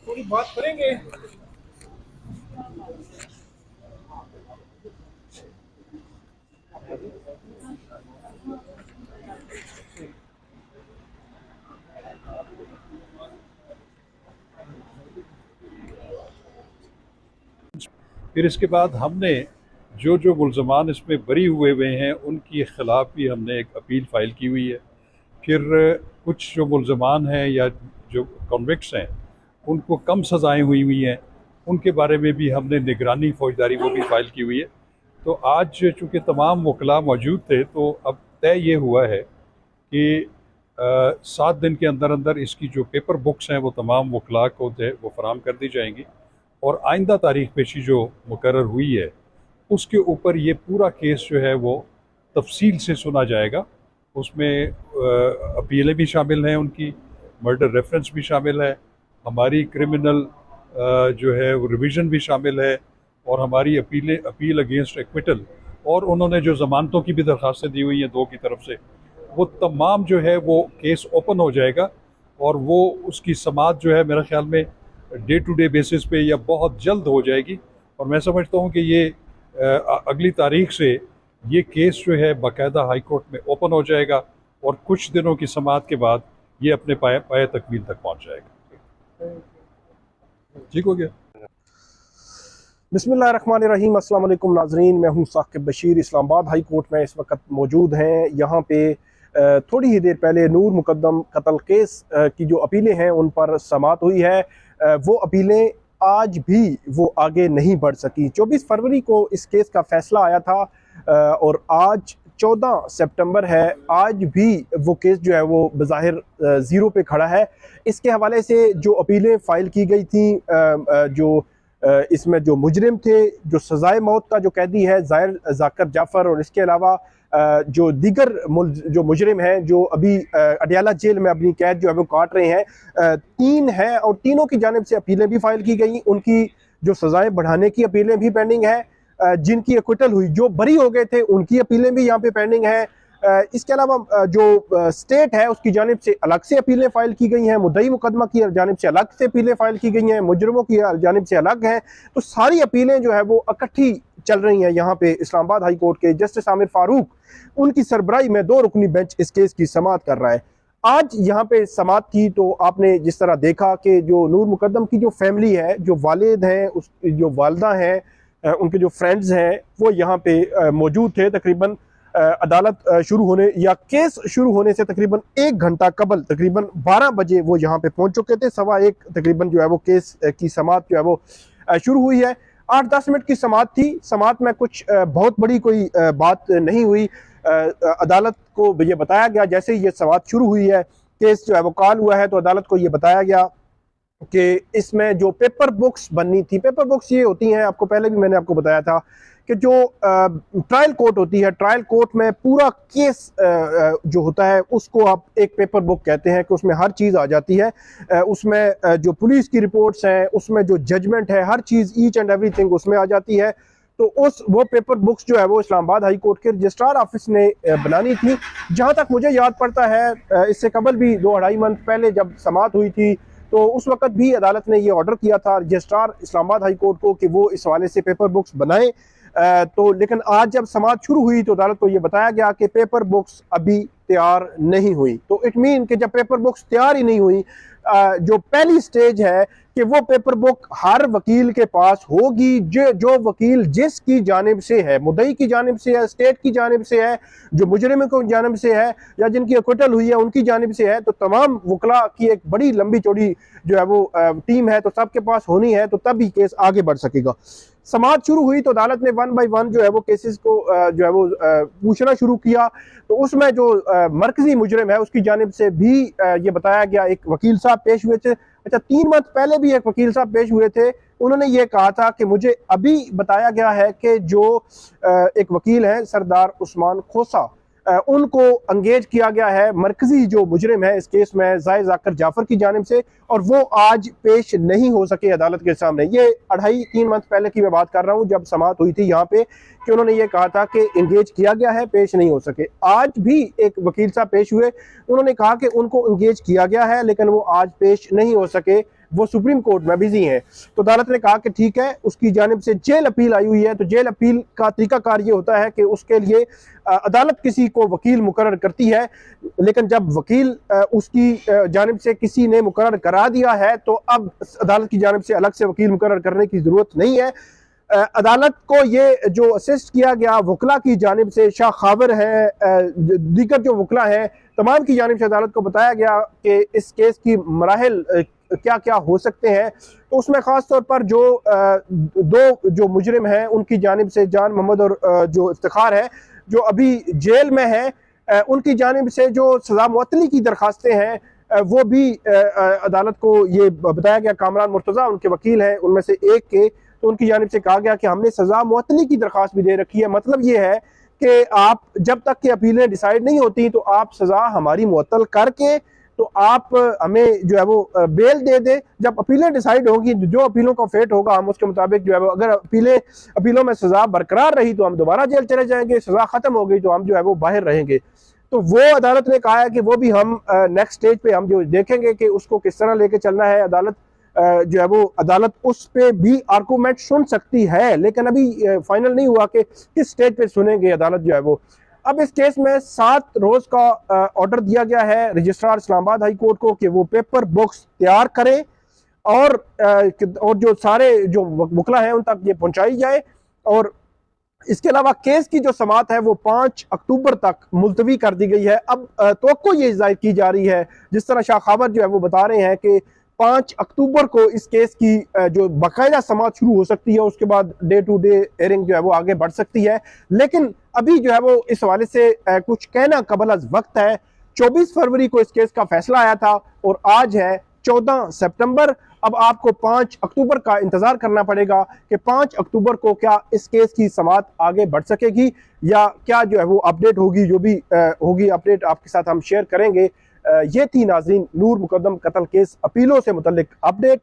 थोड़ी बात करेंगे। फिर इसके बाद हमने जो जो मुलजमान इसमें बरी हुए हैं उनके ख़िलाफ़ भी हमने एक अपील फ़ाइल की हुई है। फिर कुछ जो मुलजमान हैं या जो कॉन्विक्ट्स हैं उनको कम सज़ाएँ हुई हैं, उनके बारे में भी हमने निगरानी फ़ौजदारी वो भी फ़ाइल की हुई है। तो आज चूँकि तमाम वकला मौजूद थे तो अब तय ये हुआ है कि 7 दिन के अंदर अंदर इसकी जो पेपर बुक्स हैं वो तमाम वकला को वो फराम कर दी जाएंगी और आइंदा तारीख पेशी जो मुकर्रर हुई है उसके ऊपर ये पूरा केस जो है वो तफसील से सुना जाएगा। उसमें अपीलें भी शामिल हैं, उनकी मर्डर रेफरेंस भी शामिल है, हमारी क्रिमिनल जो है वो रिवीजन भी शामिल है और हमारी अपील अगेंस्ट एक्विटल और उन्होंने जो ज़मानतों की भी दरख्वास्तें दी हुई हैं 2 की तरफ से, वो तमाम जो है वो केस ओपन हो जाएगा और वो उसकी समाअत जो है मेरे ख्याल में डे टू डे बेसिस पे या बहुत जल्द हो जाएगी। और मैं समझता हूँ कि ये अगली तारीख से ये केस जो है बाकायदा हाई कोर्ट में ओपन हो जाएगा और कुछ दिनों की समाअत के बाद ये अपने पाए तकमील तक पहुँच जाएगा। ठीक हो गया। बिस्मिल्लाहिर्रहमानिर्रहीम। अस्सलाम वालेकुम नाजरीन, मैं हूँ साकिब बशीर। इस्लामाबाद हाई कोर्ट में इस वक्त मौजूद हैं। यहाँ पे थोड़ी ही देर पहले नूर मुकद्दम कत्ल केस की जो अपीलें हैं उन पर समाअत हुई है। वो अपीलें आज भी वो आगे नहीं बढ़ सकी। 24 फरवरी को इस केस का फैसला आया था और आज 14 सितंबर है। आज भी वो केस जो है वो बज़ाहिर ज़ीरो पे खड़ा है। इसके हवाले से जो अपीलें फ़ाइल की गई थी, जो इसमें जो मुजरिम थे, जो सज़ाए मौत का जो कैदी है ज़ाहिर ज़ाकर जाफ़र, और इसके अलावा जो दीगर जो मुजरिम हैं जो अभी अडियाला जेल में अपनी कैद जो है वो काट रहे हैं, 3 हैं और तीनों की जानिब से अपीलें भी फाइल की गई। उनकी जो सज़ाएं बढ़ाने की अपीलें भी पेंडिंग है। जिनकी एक्विटल हुई, जो बरी हो गए थे, उनकी अपीलें भी यहाँ पे पेंडिंग है। इसके अलावा जो स्टेट है उसकी जानिब से अलग से अपीलें फाइल की गई हैं, मुद्दई मुकदमा की जानिब से अलग से अपीलें फाइल की गई हैं, मुजरिमों की जानिब से अलग हैं। तो सारी अपीलें जो है वो इकट्ठी चल रही हैं। यहाँ पे इस्लामाबाद हाई कोर्ट के जस्टिस आमिर फारूक, उनकी सरबराही में 2 रुकनी बेंच इस केस की समाअत कर रहा है। आज यहाँ पे समाअत थी तो आपने जिस तरह देखा कि जो नूर मुकद्दम की जो फैमिली है, जो वालिद हैं, उस जो वालदा हैं, उनके जो फ्रेंड्स हैं, वो यहाँ पे मौजूद थे। तकरीबन अदालत शुरू होने या केस शुरू होने से तकरीबन 1 घंटा कबल तकरीबन 12 बजे वो यहाँ पे पहुँच चुके थे। 1:15 तकरीबन जो है वो केस की समाअत जो है वो शुरू हुई है। 8-10 मिनट की समाअत थी। समाअत में कुछ बहुत बड़ी कोई बात नहीं हुई। अदालत को ये बताया गया, जैसे ही ये समाअत शुरू हुई है, केस जो है वो कॉल हुआ है, तो अदालत को ये बताया गया कि इसमें जो पेपर बुक्स बननी थी, पेपर बुक्स ये होती हैं, आपको पहले भी मैंने आपको बताया था कि जो ट्रायल कोर्ट होती है, ट्रायल कोर्ट में पूरा केस जो होता है उसको आप एक पेपर बुक कहते हैं कि उसमें हर चीज़ आ जाती है। उसमें जो पुलिस की रिपोर्ट्स हैं, उसमें जो जजमेंट है, हर चीज़ ईच एंड एवरीथिंग उसमें आ जाती है। तो वो पेपर बुक्स जो है वो इस्लामाबाद हाई कोर्ट के रजिस्ट्रार ऑफिस ने बनानी थी। जहाँ तक मुझे याद पड़ता है, इससे कबल भी 2-2.5 मंथ पहले जब समाअत हुई थी तो उस वक्त भी अदालत ने ये ऑर्डर किया था रजिस्ट्रार इस्लामाबाद हाई कोर्ट को कि वो इस हवाले से पेपर बुक्स बनाएं। तो लेकिन आज जब समाअत शुरू हुई तो अदालत को ये बताया गया कि पेपर बुक्स अभी तैयार नहीं हुई। तो इट मीन कि जब पेपर बुक्स तैयार ही नहीं हुई, जो पहली स्टेज है कि वो पेपर बुक हर वकील के पास होगी, जो वकील जिसकी जानिब से है, मुद्दई की जानिब से है, स्टेट की जानिब से है, जो मुजरिम की जानिब से है या जिनकी एक्विटल हुई है उनकी जानिब से है। तो तमाम वकला की एक बड़ी लंबी चौड़ी जो है वो टीम है, तो सबके पास होनी है, तो तभी केस आगे बढ़ सकेगा। समाअत शुरू हुई तो अदालत ने 1 बाय 1 जो है वो केसेस को जो है वो पूछना शुरू किया। तो उसमें जो मरकजी मुजरिम है उसकी जानिब से भी ये बताया गया, एक वकील साहब पेश हुए थे। अच्छा, 3 मंथ पहले भी एक वकील साहब पेश हुए थे, उन्होंने ये कहा था कि मुझे अभी बताया गया है कि जो एक वकील हैं सरदार उस्मान खोसा, उनको अंगेज किया गया है मरकजी जो मुजरिम है इस केस में जायद जाकर जाफर की जानिब से, और वो आज पेश नहीं हो सके अदालत के सामने। ये 2.5-3 मंथ पहले की मैं बात कर रहा हूँ जब समाअत हुई थी यहाँ पे, कि उन्होंने ये कहा था कि इंगेज किया गया है, पेश नहीं हो सके। आज भी एक वकील साहब पेश हुए, उन्होंने कहा कि उनको इंगेज किया गया है लेकिन वो आज पेश नहीं हो सके, वो सुप्रीम कोर्ट में बिजी हैं। तो अदालत ने कहा कि ठीक है, उसकी जानिब से जेल अपील आई हुई है। तो जेल अपील का तरीकाकार ये होता है कि उसके लिए अदालत किसी को वकील मुकर्रर करती है, लेकिन जब वकील उसकी जानिब से किसी ने मुकर्रर करा दिया है तो अब अदालत की जानिब से अलग से वकील मुकर्रर करने की जरूरत नहीं है। अदालत को ये जो असिस्ट किया गया वकला की जानिब से, शाह खावर है, दीगर जो वकला हैं, तमाम की जानिब से अदालत को बताया गया कि इस केस की मराहिल क्या क्या हो सकते हैं। तो उसमें ख़ास तौर पर जो 2 जो मुजरिम हैं उनकी जानिब से, जान मोहम्मद और जो इफ्तिखार है जो अभी जेल में है, उनकी जानिब से जो सज़ा मुअत्तली की दरखास्तें हैं वो भी अदालत को ये बताया गया। कामरान मुर्तज़ा उनके वकील हैं, उनमें से एक के, तो उनकी जानिब से कहा गया कि हमने सज़ा मुअत्तली की दरखास्त भी दे रखी है। मतलब ये है कि आप जब तक कि अपीलें डिसाइड नहीं होती तो आप सज़ा हमारी मुअत्तल करके तो आप हमें जो है वो बेल दे दे। जब अपीलें डिसाइड होगी, जो अपीलों का फेट होगा हम उसके मुताबिक जो है वो, अगर अपीलों में सज़ा बरकरार रही तो हम दोबारा जेल चले जाएंगे, सज़ा ख़त्म हो गई तो हम जो है वो बाहर रहेंगे। तो वो अदालत ने कहा है कि वो भी हम नेक्स्ट स्टेज पे हम जो देखेंगे कि उसको किस तरह लेके चलना है। अदालत जो है वो अदालत उस पे भी आर्गूमेंट सुन सकती है, लेकिन अभी फाइनल नहीं हुआ कि किस स्टेज पे सुनेंगे अदालत जो है वो। अब इस केस में 7 रोज का ऑर्डर दिया गया है रजिस्ट्रार इस्लामाबाद हाई कोर्ट को कि वो पेपर बुक्स तैयार करें और जो सारे जो वकला हैं उन तक ये पहुंचाई जाए। और इसके अलावा केस की जो समाअत है वो 5 अक्टूबर तक मुलतवी कर दी गई है। अब तवक्को ये जाहिर की जा रही है, जिस तरह शाह खाबर जो है वो बता रहे हैं कि 5 अक्टूबर को इस केस की जो बाकायदा समाअत शुरू हो सकती है, उसके बाद डे टू डे हेयरिंग जो है वो आगे बढ़ सकती है। लेकिन अभी जो है वो इस हवाले से कुछ कहना कबल अज़ वक्त है। 24 फरवरी को इस केस का फैसला आया था और आज है 14 सितंबर। अब आपको 5 अक्टूबर का इंतजार करना पड़ेगा कि 5 अक्टूबर को क्या इस केस की समाअत आगे बढ़ सकेगी या क्या जो है वो अपडेट होगी। जो भी होगी अपडेट आपके साथ हम शेयर करेंगे। ये थी नाज़रीन नूर मुकद्दम कत्ल केस अपीलों से मुतल्लिक अपडेट।